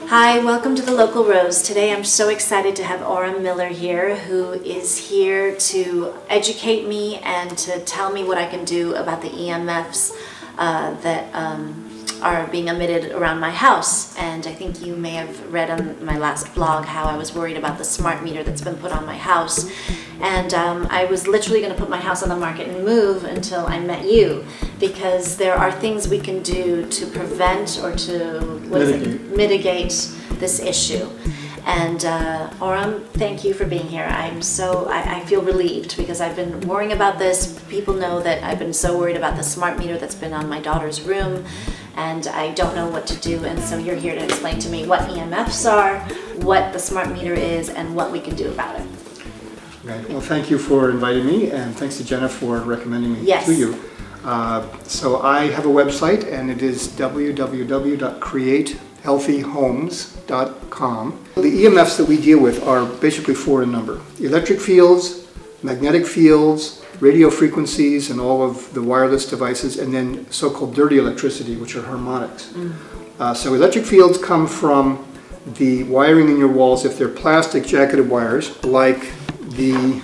Hi, welcome to the Local Rose. Today I'm so excited to have Oram Miller here, who is here to educate me and to tell me what I can do about the EMFs that are being emitted around my house. And I think you may have read on my last blog how I was worried about the smart meter that's been put on my house. And I was literally going to put my house on the market and move until I met you, because there are things we can do to prevent or to mitigate this issue. And Oram, thank you for being here. I feel relieved because I've been worrying about this. People know that I've been so worried about the smart meter that's been on my daughter's room, and I don't know what to do. And so you're here to explain to me what EMFs are, what the smart meter is, and what we can do about it. Right. Well, thank you for inviting me, and thanks to Jenna for recommending me to you. So I have a website, and it is www.createhealthyhomes.com. The EMFs that we deal with are basically 4 in number: electric fields, magnetic fields, radio frequencies, and all of the wireless devices, and then so-called dirty electricity, which are harmonics. So electric fields come from the wiring in your walls. If they're plastic jacketed wires, like the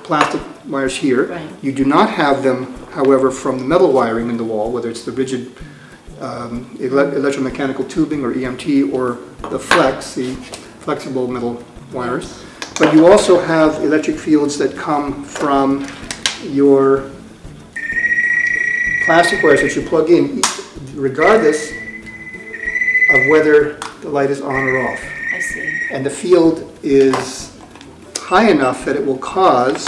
plastic wires here. Right. You do not have them, however, from the metal wiring in the wall, whether it's the rigid electromechanical tubing or EMT, or the flexible metal wires. But you also have electric fields that come from your plastic wires that you plug in, regardless of whether the light is on or off. I see. And the field is high enough that it will cause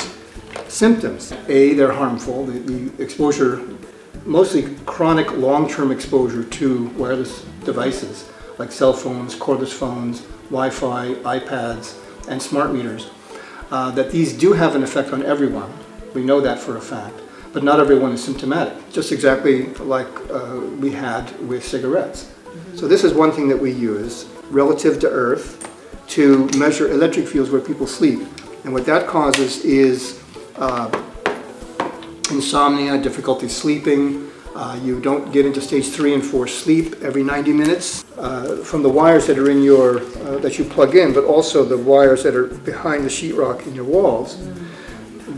symptoms. They're harmful. The exposure, mostly chronic long-term exposure to wireless devices like cell phones, cordless phones, Wi-Fi, iPads, and smart meters, that these do have an effect on everyone. We know that for a fact. But not everyone is symptomatic, just exactly like we had with cigarettes. So this is one thing that we use relative to Earth to measure electric fields where people sleep. And what that causes is insomnia, difficulty sleeping. You don't get into stage 3 and 4 sleep every 90 minutes from the wires that are in your, that you plug in, but also the wires that are behind the sheetrock in your walls.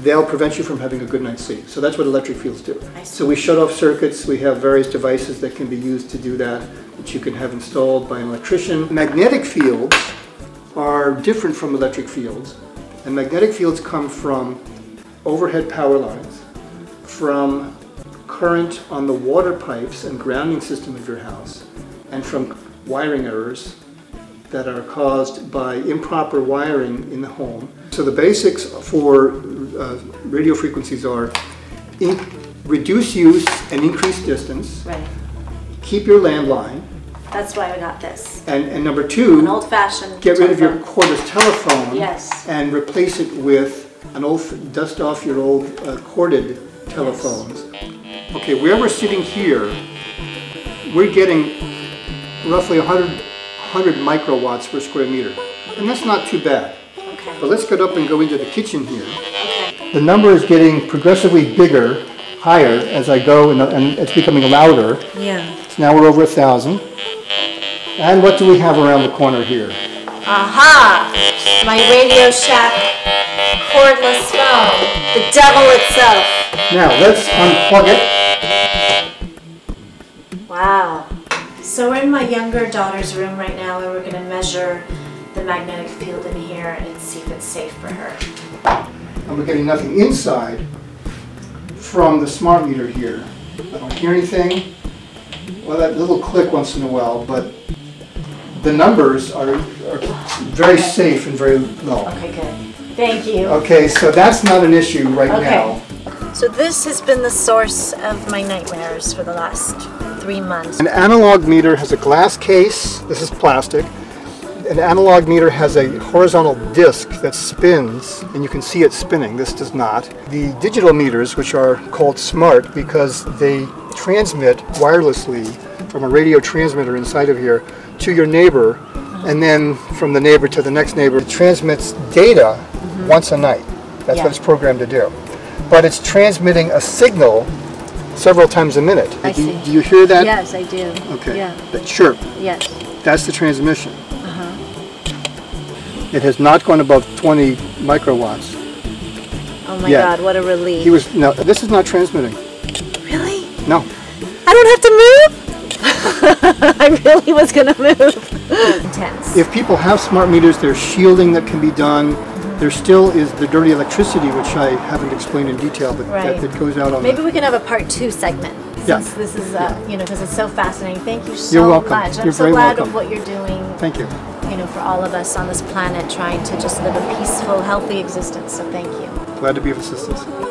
They'll prevent you from having a good night's sleep. So that's what electric fields do. So we shut off circuits. We have various devices that can be used to do that you can have installed by an electrician. Magnetic fields are different from electric fields, and magnetic fields come from overhead power lines, from current on the water pipes and grounding system of your house, and from wiring errors that are caused by improper wiring in the home. So the basics for radio frequencies are reduce use and increase distance. Right. Keep your landline. That's why I got this. And number 2, an old-fashioned get rid of your cordless telephone. Yes. And replace it with an dust off your old corded telephones. Yes. Okay, where we're sitting here, we're getting roughly 100 microwatts per square meter, and that's not too bad. Okay. But let's get up and go into the kitchen here. Okay. The number is getting progressively bigger, higher as I go, and it's becoming louder. Yeah. So now we're over 1,000. And what do we have around the corner here? Aha! My Radio Shack cordless phone. The devil itself. Now let's unplug it. Wow. So we're in my younger daughter's room right now, and we're going to measure the magnetic field in here and see if it's safe for her. And we're getting nothing inside from the smart meter here. I don't hear anything. Well, that little click once in a while, but the numbers are very safe and very low. Okay, good. Thank you. Okay, so that's not an issue right now. So this has been the source of my nightmares for the last 3 months. An analog meter has a glass case. This is plastic. An analog meter has a horizontal disc that spins, and you can see it spinning. This does not. The digital meters, which are called smart because they transmit wirelessly from a radio transmitter inside of here to your neighbor, and then from the neighbor to the next neighbor. It transmits data once a night. That's what it's programmed to do. But it's transmitting a signal several times a minute. I see. Do you hear that? Yes, I do. Okay. Yeah. That chirp. Yes. That's the transmission. It has not gone above 20 microwatts. Oh my Yeah. God, what a relief. No, this is not transmitting. Really? No. I don't have to move? I really was going to move. Intense. If people have smart meters, there's shielding that can be done. There still is the dirty electricity, which I haven't explained in detail, but Right. that goes out on Maybe we can have a part 2 segment. Yeah. Since this is, you know, because it's so fascinating. Thank you so You're welcome. much. I'm You're so very glad welcome. of what you're doing, Thank you. you know, for all of us on this planet trying to just live a peaceful, healthy existence. So thank you. Glad to be of assistance.